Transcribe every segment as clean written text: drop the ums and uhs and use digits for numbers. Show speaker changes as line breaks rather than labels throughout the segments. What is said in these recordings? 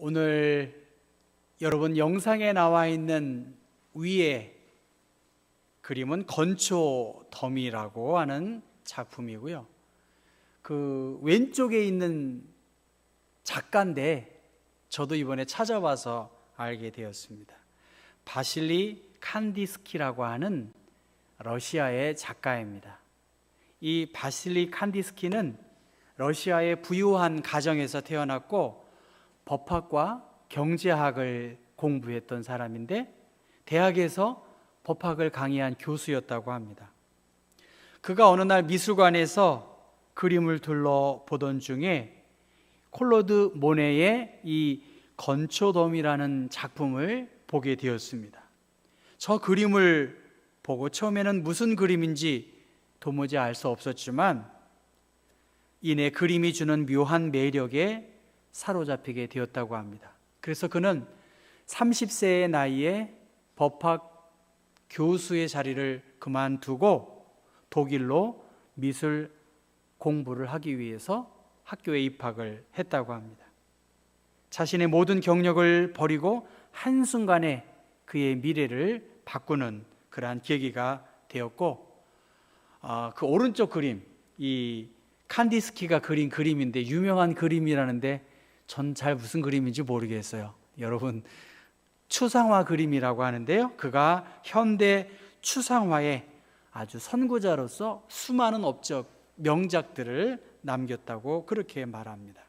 오늘 여러분 영상에 나와 있는 위에 그림은 건초더미라고 하는 작품이고요. 그 왼쪽에 있는 작가인데 저도 이번에 찾아봐서 알게 되었습니다. 바실리 칸디스키라고 하는 러시아의 작가입니다. 이 바실리 칸디스키는 러시아의 부유한 가정에서 태어났고 법학과 경제학을 공부했던 사람인데 대학에서 법학을 강의한 교수였다고 합니다. 그가 어느 날 미술관에서 그림을 둘러보던 중에 클로드 모네의 이 건초더미라는 작품을 보게 되었습니다. 저 그림을 보고 처음에는 무슨 그림인지 도무지 알 수 없었지만 이내 그림이 주는 묘한 매력에 사로잡히게 되었다고 합니다. 그래서 그는 30세의 나이에 법학 교수의 자리를 그만두고 독일로 미술 공부를 하기 위해서 학교에 입학을 했다고 합니다. 자신의 모든 경력을 버리고 한순간에 그의 미래를 바꾸는 그러한 계기가 되었고, 그 오른쪽 그림, 이 칸디스키가 그린 그림인데 유명한 그림이라는데 전 잘 무슨 그림인지 모르겠어요. 여러분, 추상화 그림이라고 하는데요, 그가 현대 추상화의 아주 선구자로서 수많은 업적, 명작들을 남겼다고 그렇게 말합니다.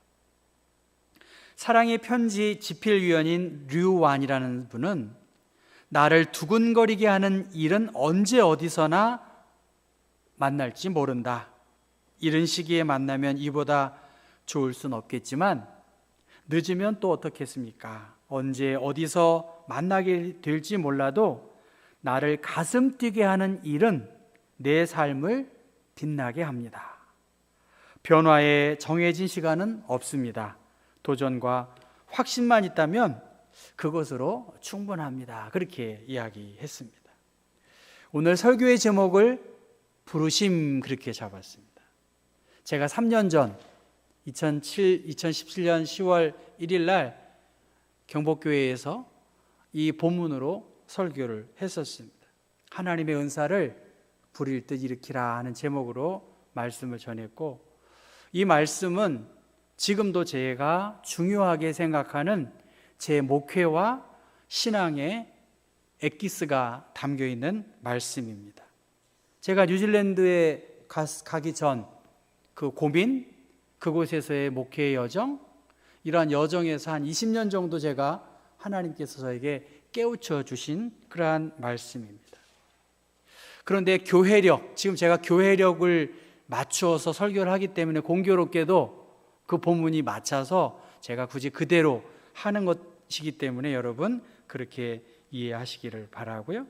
사랑의 편지 집필위원인 류완이라는 분은 나를 두근거리게 하는 일은 언제 어디서나 만날지 모른다. 이른 시기에 만나면 이보다 좋을 순 없겠지만 늦으면 또 어떻겠습니까? 언제 어디서 만나게 될지 몰라도 나를 가슴 뛰게 하는 일은 내 삶을 빛나게 합니다. 변화에 정해진 시간은 없습니다. 도전과 확신만 있다면 그것으로 충분합니다. 그렇게 이야기했습니다. 오늘 설교의 제목을 부르심 그렇게 잡았습니다. 제가 3년 전 2017년 10월 1일 날 경복교회에서 이 본문으로 설교를 했었습니다. 하나님의 은사를 부릴 듯 일으키라 하는 제목으로 말씀을 전했고, 이 말씀은 지금도 제가 중요하게 생각하는 제 목회와 신앙의 엑기스가 담겨있는 말씀입니다. 제가 뉴질랜드에 가기 전 그 고민, 그곳에서의 목회의 여정, 이러한 여정에서 한 20년 정도 제가 하나님께서 저에게 깨우쳐 주신 그러한 말씀입니다. 그런데 교회력, 지금 제가 교회력을 맞추어서 설교를 하기 때문에 공교롭게도 그 본문이 맞춰서 제가 굳이 그대로 하는 것이기 때문에 여러분 그렇게 이해하시기를 바라고요.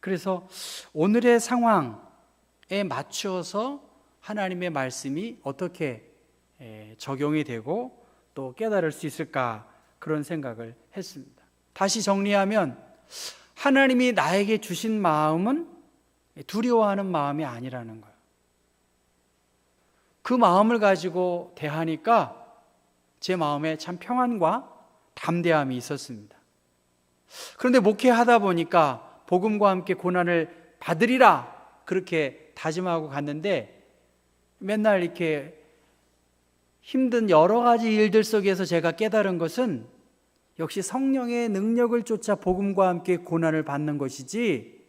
그래서 오늘의 상황에 맞추어서 하나님의 말씀이 어떻게 적용이 되고 또 깨달을 수 있을까, 그런 생각을 했습니다. 다시 정리하면 하나님이 나에게 주신 마음은 두려워하는 마음이 아니라는 거예요. 그 마음을 가지고 대하니까 제 마음에 참 평안과 담대함이 있었습니다. 그런데 목회하다 보니까 복음과 함께 고난을 받으리라 그렇게 다짐하고 갔는데 맨날 이렇게 힘든 여러 가지 일들 속에서 제가 깨달은 것은 역시 성령의 능력을 쫓아 복음과 함께 고난을 받는 것이지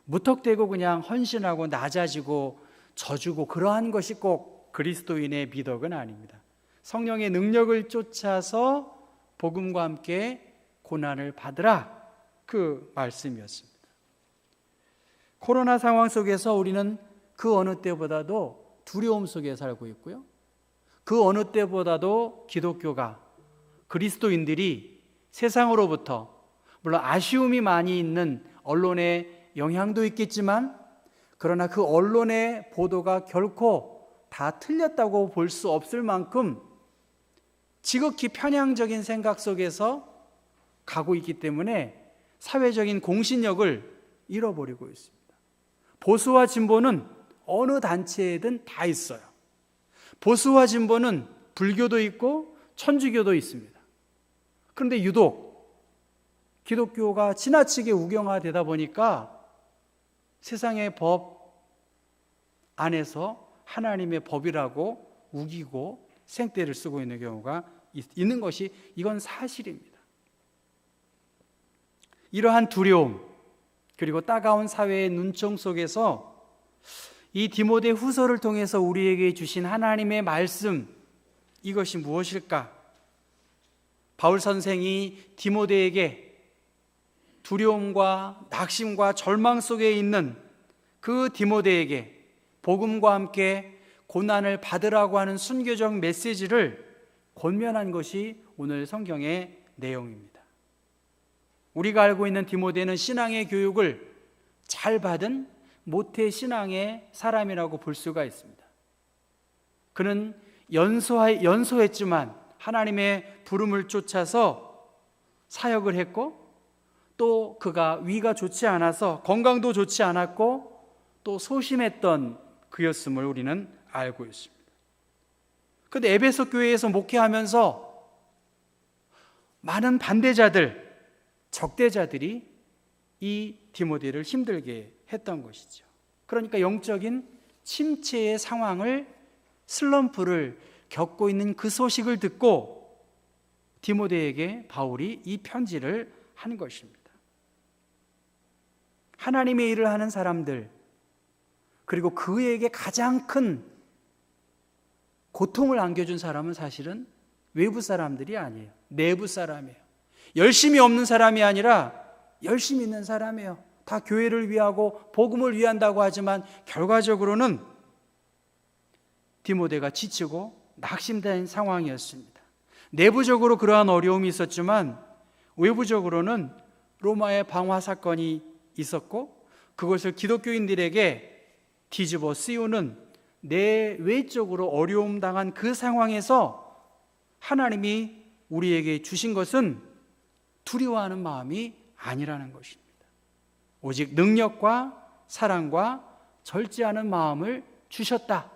무턱대고 그냥 헌신하고 낮아지고 져주고 그러한 것이 꼭 그리스도인의 미덕은 아닙니다. 성령의 능력을 쫓아서 복음과 함께 고난을 받으라, 그 말씀이었습니다. 코로나 상황 속에서 우리는 그 어느 때보다도 두려움 속에 살고 있고요, 그 어느 때보다도 기독교가, 그리스도인들이 세상으로부터, 물론 아쉬움이 많이 있는 언론의 영향도 있겠지만, 그러나 그 언론의 보도가 결코 다 틀렸다고 볼 수 없을 만큼 지극히 편향적인 생각 속에서 가고 있기 때문에 사회적인 공신력을 잃어버리고 있습니다. 보수와 진보는 어느 단체에든 다 있어요. 보수와 진보는 불교도 있고 천주교도 있습니다. 그런데 유독 기독교가 지나치게 우경화되다 보니까 세상의 법 안에서 하나님의 법이라고 우기고 생떼를 쓰고 있는 경우가 있는 것이 이건 사실입니다. 이러한 두려움 그리고 따가운 사회의 눈총 속에서 이 디모데 후서를 통해서 우리에게 주신 하나님의 말씀, 이것이 무엇일까? 바울 선생이 디모데에게 두려움과 낙심과 절망 속에 있는 그 디모데에게 복음과 함께 고난을 받으라고 하는 순교적 메시지를 권면한 것이 오늘 성경의 내용입니다. 우리가 알고 있는 디모데는 신앙의 교육을 잘 받은 모태 신앙의 사람이라고 볼 수가 있습니다. 그는 연소했지만 하나님의 부름을 쫓아서 사역을 했고, 또 그가 위가 좋지 않아서 건강도 좋지 않았고 또 소심했던 그였음을 우리는 알고 있습니다. 그런데 에베소 교회에서 목회하면서 많은 반대자들, 적대자들이 이 디모데를 힘들게 했던 것이죠. 그러니까 영적인 침체의 상황을, 슬럼프를 겪고 있는 그 소식을 듣고 디모데에게 바울이 이 편지를 한 것입니다. 하나님의 일을 하는 사람들, 그리고 그에게 가장 큰 고통을 안겨준 사람은 사실은 외부 사람들이 아니에요. 내부 사람이에요. 열심히 없는 사람이 아니라 열심히 있는 사람이에요. 다 교회를 위하고 복음을 위한다고 하지만 결과적으로는 디모데가 지치고 낙심된 상황이었습니다. 내부적으로 그러한 어려움이 있었지만 외부적으로는 로마의 방화 사건이 있었고, 그것을 기독교인들에게 뒤집어 씌우는 내외적으로 어려움 당한 그 상황에서 하나님이 우리에게 주신 것은 두려워하는 마음이 아니라는 것입니다. 오직 능력과 사랑과 절제하는 마음을 주셨다.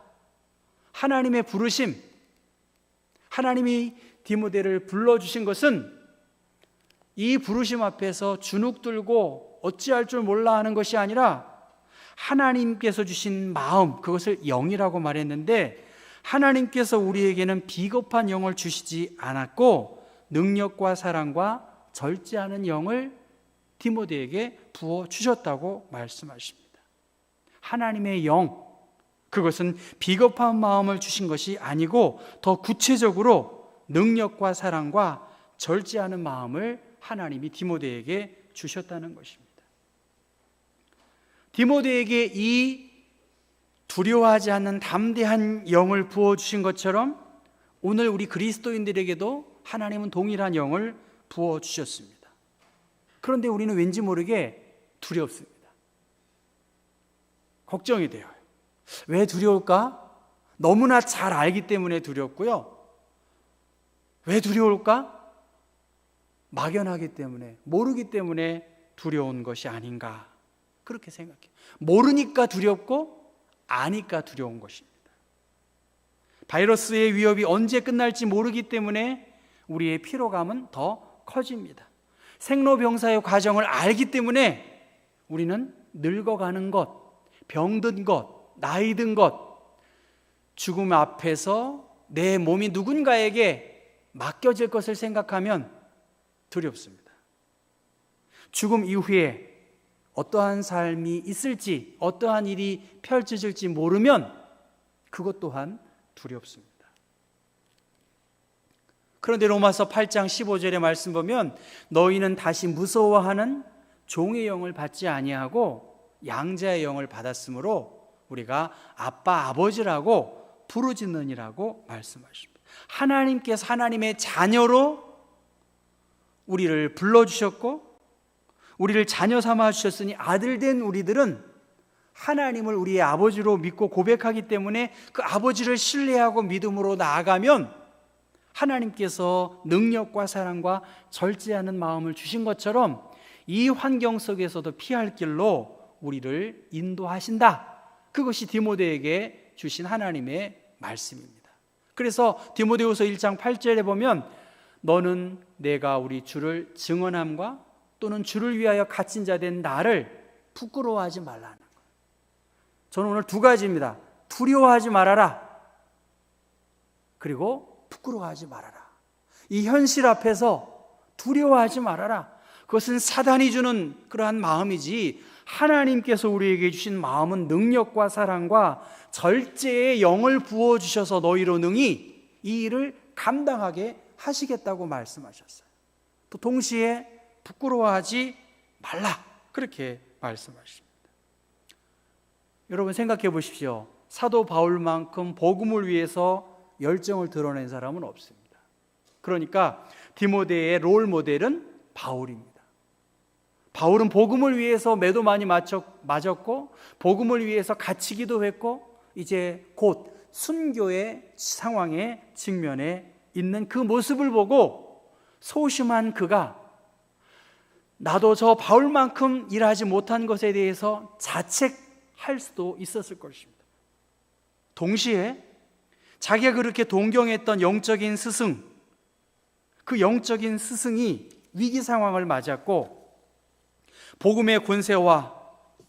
하나님의 부르심, 하나님이 디모데를 불러주신 것은 이 부르심 앞에서 주눅 들고 어찌할 줄 몰라 하는 것이 아니라 하나님께서 주신 마음, 그것을 영이라고 말했는데, 하나님께서 우리에게는 비겁한 영을 주시지 않았고 능력과 사랑과 절제하는 영을 디모데에게 부어주셨다고 말씀하십니다. 하나님의 영, 그것은 비겁한 마음을 주신 것이 아니고 더 구체적으로 능력과 사랑과 절제하는 마음을 하나님이 디모데에게 주셨다는 것입니다. 디모데에게 이 두려워하지 않는 담대한 영을 부어주신 것처럼 오늘 우리 그리스도인들에게도 하나님은 동일한 영을 부어주셨습니다. 그런데 우리는 왠지 모르게 두렵습니다. 걱정이 돼요. 왜 두려울까? 너무나 잘 알기 때문에 두렵고요. 왜 두려울까? 막연하기 때문에, 모르기 때문에 두려운 것이 아닌가, 그렇게 생각해요. 모르니까 두렵고 아니까 두려운 것입니다. 바이러스의 위협이 언제 끝날지 모르기 때문에 우리의 피로감은 더 커집니다. 생로병사의 과정을 알기 때문에 우리는 늙어가는 것, 병든 것, 나이 든 것, 죽음 앞에서 내 몸이 누군가에게 맡겨질 것을 생각하면 두렵습니다. 죽음 이후에 어떠한 삶이 있을지, 어떠한 일이 펼쳐질지 모르면 그것 또한 두렵습니다. 그런데 로마서 8장 15절의 말씀 보면 너희는 다시 무서워하는 종의 영을 받지 아니하고 양자의 영을 받았으므로 우리가 아빠 아버지라고 부르짖느니라고 말씀하십니다. 하나님께서 하나님의 자녀로 우리를 불러주셨고 우리를 자녀 삼아 주셨으니 아들된 우리들은 하나님을 우리의 아버지로 믿고 고백하기 때문에 그 아버지를 신뢰하고 믿음으로 나아가면 하나님께서 능력과 사랑과 절제하는 마음을 주신 것처럼 이 환경 속에서도 피할 길로 우리를 인도하신다. 그것이 디모데에게 주신 하나님의 말씀입니다. 그래서 디모데후서 1장 8절에 보면 너는 내가 우리 주를 증언함과 또는 주를 위하여 갇힌 자 된 나를 부끄러워하지 말라는 거예요. 저는 오늘 두 가지입니다. 두려워하지 말아라. 그리고 부끄러워하지 말아라. 이 현실 앞에서 두려워하지 말아라. 그것은 사단이 주는 그러한 마음이지 하나님께서 우리에게 주신 마음은 능력과 사랑과 절제의 영을 부어주셔서 너희로 능히 이 일을 감당하게 하시겠다고 말씀하셨어요. 또 동시에 부끄러워하지 말라 그렇게 말씀하십니다. 여러분 생각해 보십시오. 사도 바울만큼 복음을 위해서 열정을 드러낸 사람은 없습니다. 그러니까 디모데의 롤 모델은 바울입니다. 바울은 복음을 위해서 매도 많이 맞았고 복음을 위해서 갇히기도 했고 이제 곧 순교의 상황에 직면해 있는 그 모습을 보고 소심한 그가 나도 저 바울만큼 일하지 못한 것에 대해서 자책할 수도 있었을 것입니다. 동시에 자기가 그렇게 동경했던 영적인 스승, 그 영적인 스승이 위기 상황을 맞았고 복음의 권세와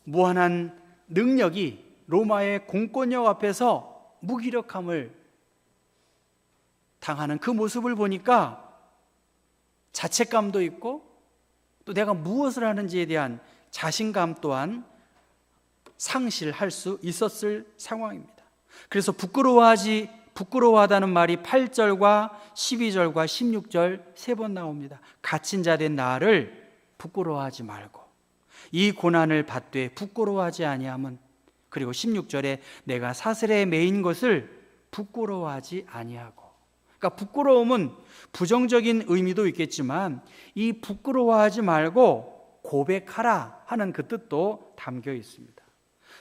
무한한 능력이 로마의 공권력 앞에서 무기력함을 당하는 그 모습을 보니까 자책감도 있고 또 내가 무엇을 하는지에 대한 자신감 또한 상실할 수 있었을 상황입니다. 그래서 부끄러워하다는 말이 8절과 12절과 16절 세 번 나옵니다. 갇힌 자 된 나를 부끄러워하지 말고 이 고난을 받되 부끄러워하지 아니함은, 그리고 16절에 내가 사슬에 매인 것을 부끄러워하지 아니하고. 그러니까 부끄러움은 부정적인 의미도 있겠지만 이 부끄러워하지 말고 고백하라 하는 그 뜻도 담겨 있습니다.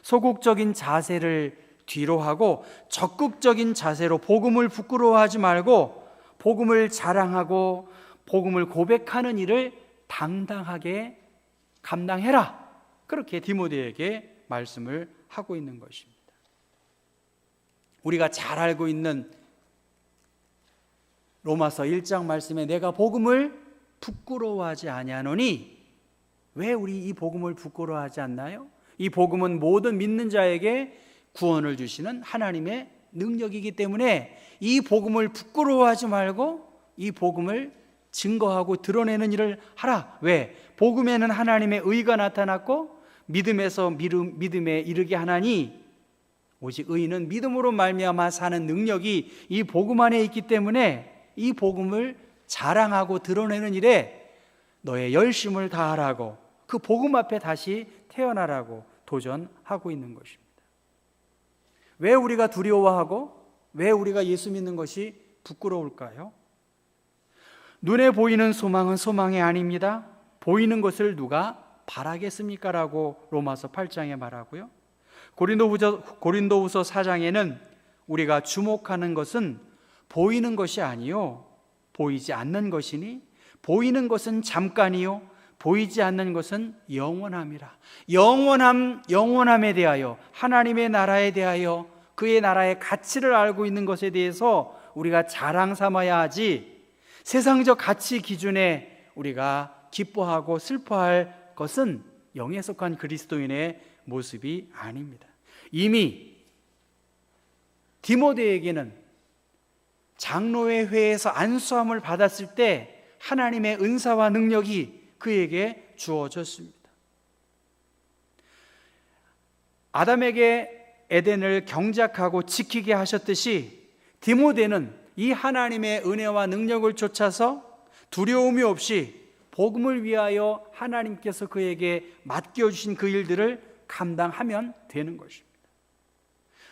소극적인 자세를 뒤로 하고 적극적인 자세로 복음을 부끄러워하지 말고 복음을 자랑하고 복음을 고백하는 일을 당당하게 감당해라. 그렇게 디모데에게 말씀을 하고 있는 것입니다. 우리가 잘 알고 있는 로마서 1장 말씀에 내가 복음을 부끄러워하지 아니하노니, 왜 우리 이 복음을 부끄러워하지 않나요? 이 복음은 모든 믿는 자에게 구원을 주시는 하나님의 능력이기 때문에 이 복음을 부끄러워하지 말고 이 복음을 증거하고 드러내는 일을 하라. 왜? 복음에는 하나님의 의가 나타났고 믿음에서 믿음에 이르게 하나니 오직 의인은 믿음으로 말미암아 사는 능력이 이 복음 안에 있기 때문에 이 복음을 자랑하고 드러내는 일에 너의 열심을 다하라고, 그 복음 앞에 다시 태어나라고 도전하고 있는 것입니다. 왜 우리가 두려워하고 왜 우리가 예수 믿는 것이 부끄러울까요? 눈에 보이는 소망은 소망이 아닙니다. 보이는 것을 누가 바라겠습니까? 라고 로마서 8장에 말하고요. 고린도후서 4장에는 우리가 주목하는 것은 보이는 것이 아니요 보이지 않는 것이니 보이는 것은 잠깐이요 보이지 않는 것은 영원함이라. 영원함에 대하여, 하나님의 나라에 대하여, 그의 나라의 가치를 알고 있는 것에 대해서 우리가 자랑 삼아야 하지, 세상적 가치 기준에 우리가 기뻐하고 슬퍼할 것은 영에 속한 그리스도인의 모습이 아닙니다. 이미 디모데에게는 장로의 회에서 안수함을 받았을 때 하나님의 은사와 능력이 그에게 주어졌습니다. 아담에게 에덴을 경작하고 지키게 하셨듯이 디모데는 이 하나님의 은혜와 능력을 쫓아서 두려움이 없이 복음을 위하여 하나님께서 그에게 맡겨주신 그 일들을 감당하면 되는 것입니다.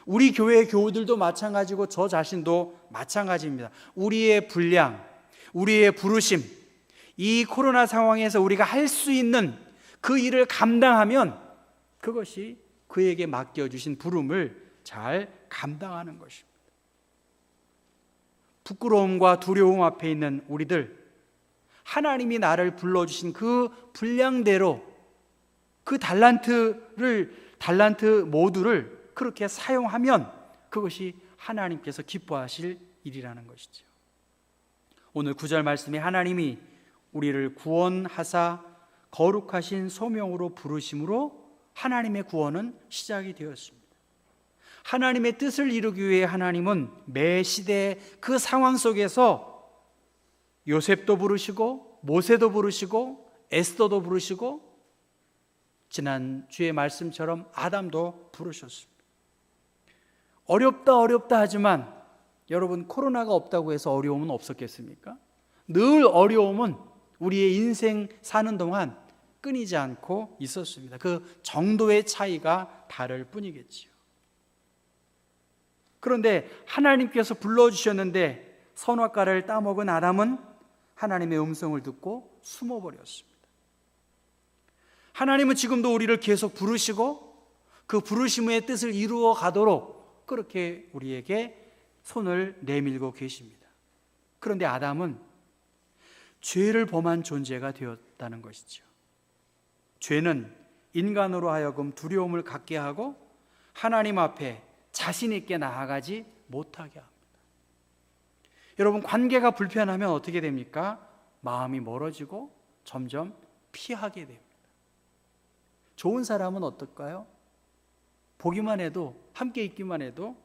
우리 교회 교우들도 마찬가지고 저 자신도 마찬가지입니다. 우리의 분량, 우리의 부르심, 이 코로나 상황에서 우리가 할 수 있는 그 일을 감당하면 그것이 그에게 맡겨주신 부름을 잘 감당하는 것입니다. 부끄러움과 두려움 앞에 있는 우리들, 하나님이 나를 불러주신 그 분량대로 그 달란트 모두를 그렇게 사용하면 그것이 하나님께서 기뻐하실 일이라는 것이죠. 오늘 9절 말씀에 하나님이 우리를 구원하사 거룩하신 소명으로 부르심으로 하나님의 구원은 시작이 되었습니다. 하나님의 뜻을 이루기 위해 하나님은 매 시대의 그 상황 속에서 요셉도 부르시고 모세도 부르시고 에스더도 부르시고 지난 주의 말씀처럼 아담도 부르셨습니다. 어렵다 하지만 여러분, 코로나가 없다고 해서 어려움은 없었겠습니까? 늘 어려움은 우리의 인생 사는 동안 끊이지 않고 있었습니다. 그 정도의 차이가 다를 뿐이겠지요. 그런데 하나님께서 불러주셨는데 선악과를 따먹은 아담은 하나님의 음성을 듣고 숨어버렸습니다. 하나님은 지금도 우리를 계속 부르시고 그 부르심의 뜻을 이루어 가도록 그렇게 우리에게 손을 내밀고 계십니다. 그런데 아담은 죄를 범한 존재가 되었다는 것이죠. 죄는 인간으로 하여금 두려움을 갖게 하고 하나님 앞에 자신 있게 나아가지 못하게 합니다. 여러분, 관계가 불편하면 어떻게 됩니까? 마음이 멀어지고 점점 피하게 됩니다. 좋은 사람은 어떨까요? 보기만 해도, 함께 있기만 해도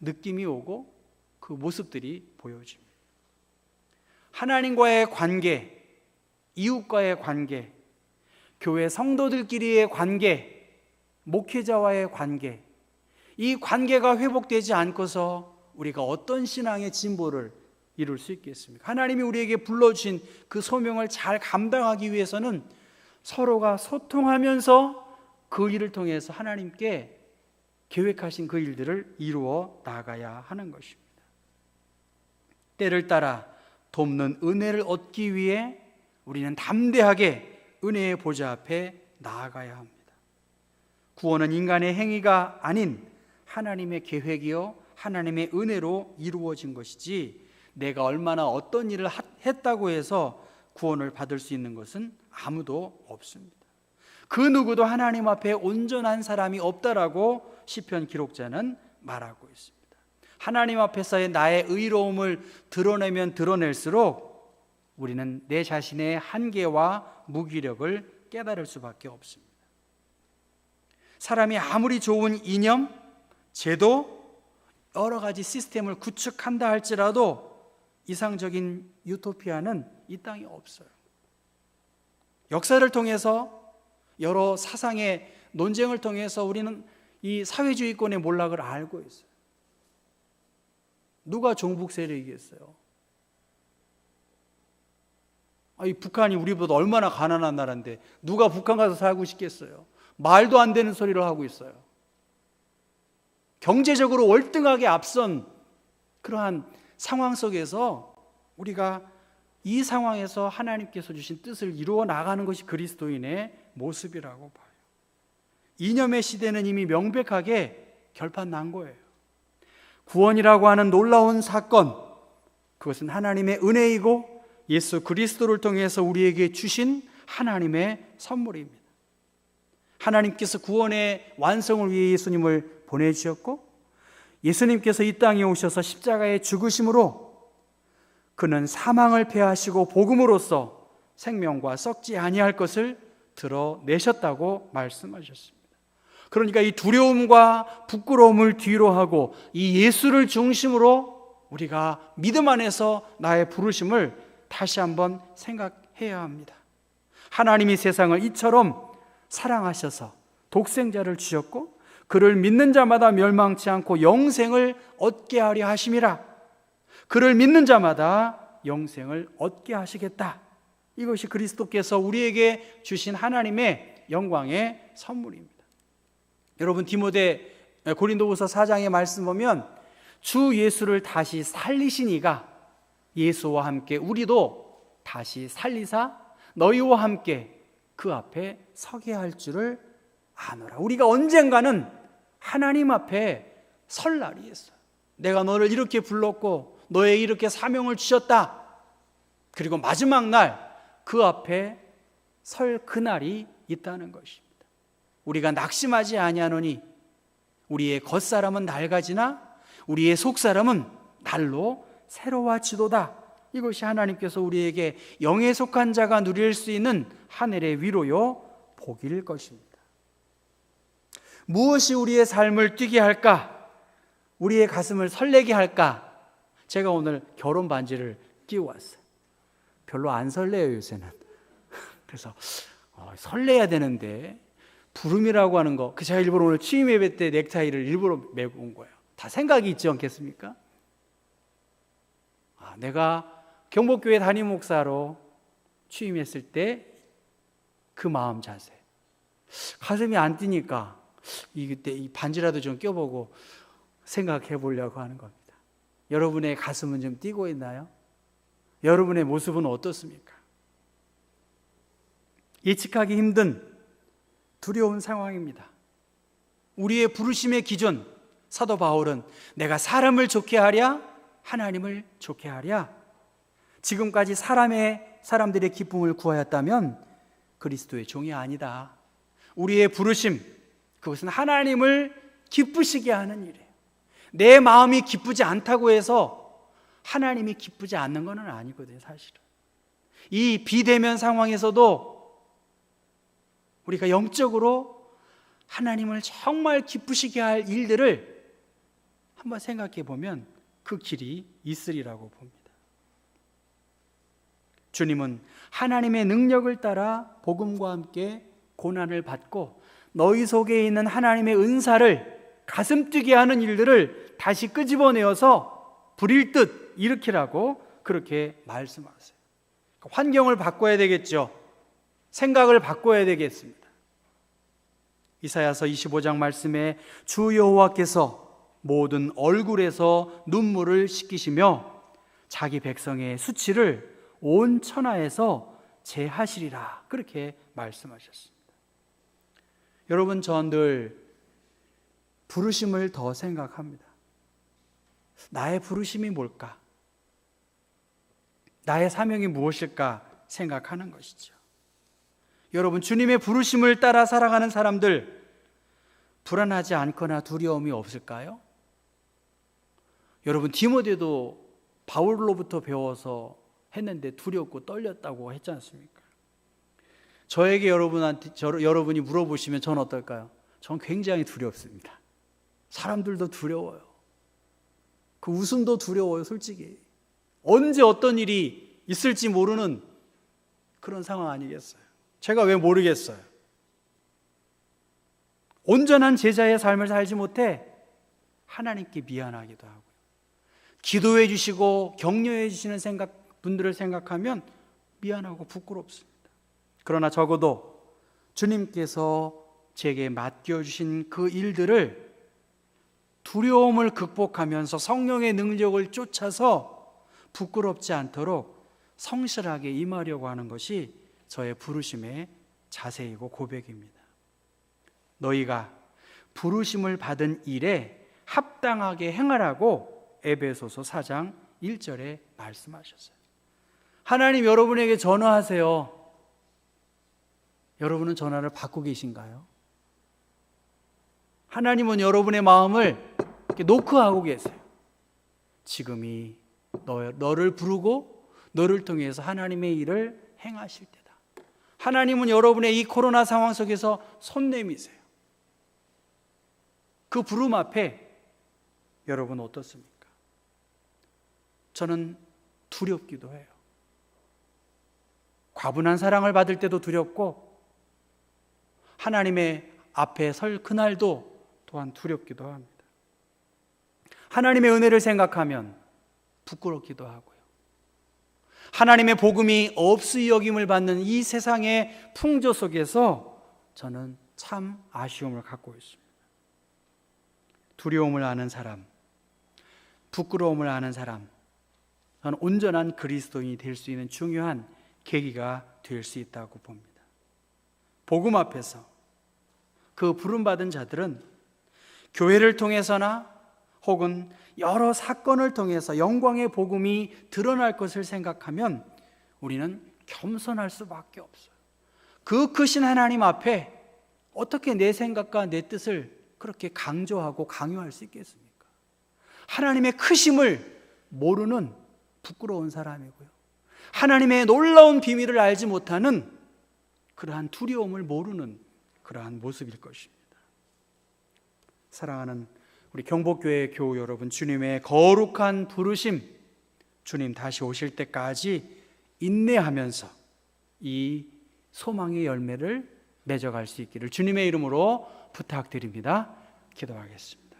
느낌이 오고 그 모습들이 보여집니다. 하나님과의 관계, 이웃과의 관계, 교회 성도들끼리의 관계, 목회자와의 관계, 이 관계가 회복되지 않고서 우리가 어떤 신앙의 진보를 이룰 수 있겠습니까? 하나님이 우리에게 불러주신 그 소명을 잘 감당하기 위해서는 서로가 소통하면서 그 일을 통해서 하나님께 계획하신 그 일들을 이루어 나가야 하는 것입니다. 때를 따라 돕는 은혜를 얻기 위해 우리는 담대하게 은혜의 보좌 앞에 나아가야 합니다. 구원은 인간의 행위가 아닌 하나님의 계획이요 하나님의 은혜로 이루어진 것이지, 내가 얼마나 어떤 일을 했다고 해서 구원을 받을 수 있는 것은 아무도 없습니다. 그 누구도 하나님 앞에 온전한 사람이 없다라고 시편 기록자는 말하고 있습니다. 하나님 앞에서의 나의 의로움을 드러내면 드러낼수록 우리는 내 자신의 한계와 무기력을 깨달을 수밖에 없습니다. 사람이 아무리 좋은 이념, 제도, 여러 가지 시스템을 구축한다 할지라도 이상적인 유토피아는 이 땅에 없어요. 역사를 통해서 여러 사상의 논쟁을 통해서 우리는 이 사회주의권의 몰락을 알고 있어요. 누가 종북 세력이겠어요? 이 북한이 우리보다 얼마나 가난한 나라인데 누가 북한 가서 살고 싶겠어요? 말도 안 되는 소리를 하고 있어요. 경제적으로 월등하게 앞선 그러한 상황 속에서 우리가 이 상황에서 하나님께서 주신 뜻을 이루어 나가는 것이 그리스도인의 모습이라고 봐요. 이념의 시대는 이미 명백하게 결판 난 거예요. 구원이라고 하는 놀라운 사건, 그것은 하나님의 은혜이고 예수 그리스도를 통해서 우리에게 주신 하나님의 선물입니다. 하나님께서 구원의 완성을 위해 예수님을 보내주셨고, 예수님께서 이 땅에 오셔서 십자가에 죽으심으로 그는 사망을 패하시고 복음으로써 생명과 썩지 아니할 것을 드러내셨다고 말씀하셨습니다. 그러니까 이 두려움과 부끄러움을 뒤로 하고 이 예수를 중심으로 우리가 믿음 안에서 나의 부르심을 다시 한번 생각해야 합니다. 하나님이 세상을 이처럼 사랑하셔서 독생자를 주셨고 그를 믿는 자마다 멸망치 않고 영생을 얻게 하려 하심이라. 그를 믿는 자마다 영생을 얻게 하시겠다. 이것이 그리스도께서 우리에게 주신 하나님의 영광의 선물입니다. 여러분, 고린도후서 4장의 말씀 보면 주 예수를 다시 살리신 이가 예수와 함께 우리도 다시 살리사 너희와 함께 그 앞에 서게 할 줄을 아노라. 우리가 언젠가는 하나님 앞에 설 날이 있어요. 내가 너를 이렇게 불렀고 너에게 이렇게 사명을 주셨다. 그리고 마지막 날 그 앞에 설 그날이 있다는 것입니다. 우리가 낙심하지 아니하노니 우리의 겉사람은 낡아지나 우리의 속사람은 날로 새로워지도다. 이것이 하나님께서 우리에게 영에 속한 자가 누릴 수 있는 하늘의 위로요 복일 것입니다. 무엇이 우리의 삶을 뛰게 할까? 우리의 가슴을 설레게 할까? 제가 오늘 결혼 반지를 끼고 왔어요. 별로 안 설레요 요새는. 그래서 설레야 되는데 부름이라고 하는 거, 제가 일부러 오늘 취임 예배 때 넥타이를 일부러 메고 온 거예요. 다 생각이 있지 않겠습니까? 내가 경복교회 담임 목사로 취임했을 때 그 마음 자세, 가슴이 안 뛰니까 이때 이 반지라도 좀 껴보고 생각해 보려고 하는 겁니다. 여러분의 가슴은 좀 뛰고 있나요? 여러분의 모습은 어떻습니까? 예측하기 힘든 두려운 상황입니다. 우리의 부르심의 기준, 사도 바울은 내가 사람을 좋게 하랴 하나님을 좋게 하랴. 지금까지 사람들의 기쁨을 구하였다면 그리스도의 종이 아니다. 우리의 부르심, 그것은 하나님을 기쁘시게 하는 일이에요. 내 마음이 기쁘지 않다고 해서 하나님이 기쁘지 않는 것은 아니거든요. 사실은 이 비대면 상황에서도 우리가 영적으로 하나님을 정말 기쁘시게 할 일들을 한번 생각해 보면 그 길이 있으리라고 봅니다. 주님은 하나님의 능력을 따라 복음과 함께 고난을 받고 너희 속에 있는 하나님의 은사를 가슴 뛰게 하는 일들을 다시 끄집어내어서 불일 듯 일으키라고 그렇게 말씀하세요. 환경을 바꿔야 되겠죠. 생각을 바꿔야 되겠습니다. 이사야서 25장 말씀에 주 여호와께서 모든 얼굴에서 눈물을 씻기시며 자기 백성의 수치를 온 천하에서 제하시리라 그렇게 말씀하셨습니다. 여러분, 전 늘 부르심을 더 생각합니다. 나의 부르심이 뭘까? 나의 사명이 무엇일까 생각하는 것이죠. 여러분, 주님의 부르심을 따라 살아가는 사람들 불안하지 않거나 두려움이 없을까요? 여러분, 디모데도 바울로부터 배워서 했는데 두렵고 떨렸다고 했지 않습니까? 저에게 여러분이 물어보시면 전 어떨까요? 전 굉장히 두렵습니다. 사람들도 두려워요. 그 웃음도 두려워요. 솔직히 언제 어떤 일이 있을지 모르는 그런 상황 아니겠어요? 제가 왜 모르겠어요? 온전한 제자의 삶을 살지 못해 하나님께 미안하기도 하고요. 기도해 주시고 격려해 주시는 분들을 생각하면 미안하고 부끄럽습니다. 그러나 적어도 주님께서 제게 맡겨주신 그 일들을 두려움을 극복하면서 성령의 능력을 쫓아서 부끄럽지 않도록 성실하게 임하려고 하는 것이 저의 부르심의 자세이고 고백입니다. 너희가 부르심을 받은 일에 합당하게 행하라고 에베소서 4장 1절에 말씀하셨어요. 하나님 여러분에게 전화하세요. 여러분은 전화를 받고 계신가요? 하나님은 여러분의 마음을 이렇게 노크하고 계세요. 지금이 너를 부르고 너를 통해서 하나님의 일을 행하실 때다. 하나님은 여러분의 이 코로나 상황 속에서 손 내미세요. 그 부름 앞에 여러분 어떻습니까? 저는 두렵기도 해요. 과분한 사랑을 받을 때도 두렵고 하나님의 앞에 설 그날도 또한 두렵기도 합니다. 하나님의 은혜를 생각하면 부끄럽기도 하고요. 하나님의 복음이 없이 여김을 받는 이 세상의 풍조 속에서 저는 참 아쉬움을 갖고 있습니다. 두려움을 아는 사람, 부끄러움을 아는 사람, 저는 온전한 그리스도인이 될 수 있는 중요한 계기가 될 수 있다고 봅니다. 복음 앞에서 그 부름받은 자들은 교회를 통해서나 혹은 여러 사건을 통해서 영광의 복음이 드러날 것을 생각하면 우리는 겸손할 수밖에 없어요. 그 크신 하나님 앞에 어떻게 내 생각과 내 뜻을 그렇게 강조하고 강요할 수 있겠습니까? 하나님의 크심을 모르는 부끄러운 사람이고요. 하나님의 놀라운 비밀을 알지 못하는 그러한 두려움을 모르는 그러한 모습일 것입니다. 사랑하는 우리 경복교회 교우 여러분, 주님의 거룩한 부르심, 주님 다시 오실 때까지 인내하면서 이 소망의 열매를 맺어갈 수 있기를 주님의 이름으로 부탁드립니다. 기도하겠습니다.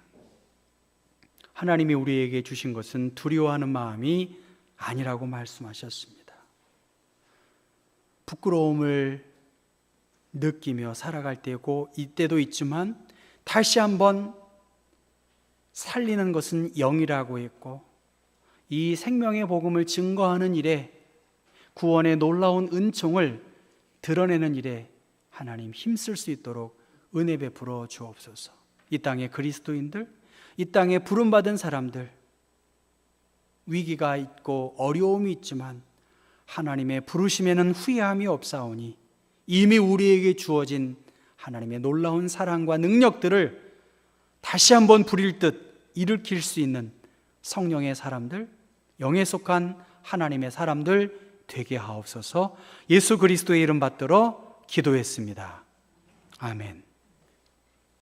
하나님이 우리에게 주신 것은 두려워하는 마음이 아니라고 말씀하셨습니다. 부끄러움을 느끼며 살아갈 때고 이때도 있지만 다시 한번 살리는 것은 영이라고 했고, 이 생명의 복음을 증거하는 일에, 구원의 놀라운 은총을 드러내는 일에 하나님 힘쓸 수 있도록 은혜 베풀어 주옵소서. 이 땅의 그리스도인들, 이 땅에 부름받은 사람들, 위기가 있고 어려움이 있지만 하나님의 부르심에는 후회함이 없사오니 이미 우리에게 주어진 하나님의 놀라운 사랑과 능력들을 다시 한번 부릴 듯 일으킬 수 있는 성령의 사람들, 영에 속한 하나님의 사람들 되게 하옵소서. 예수 그리스도의 이름 받들어 기도했습니다. 아멘.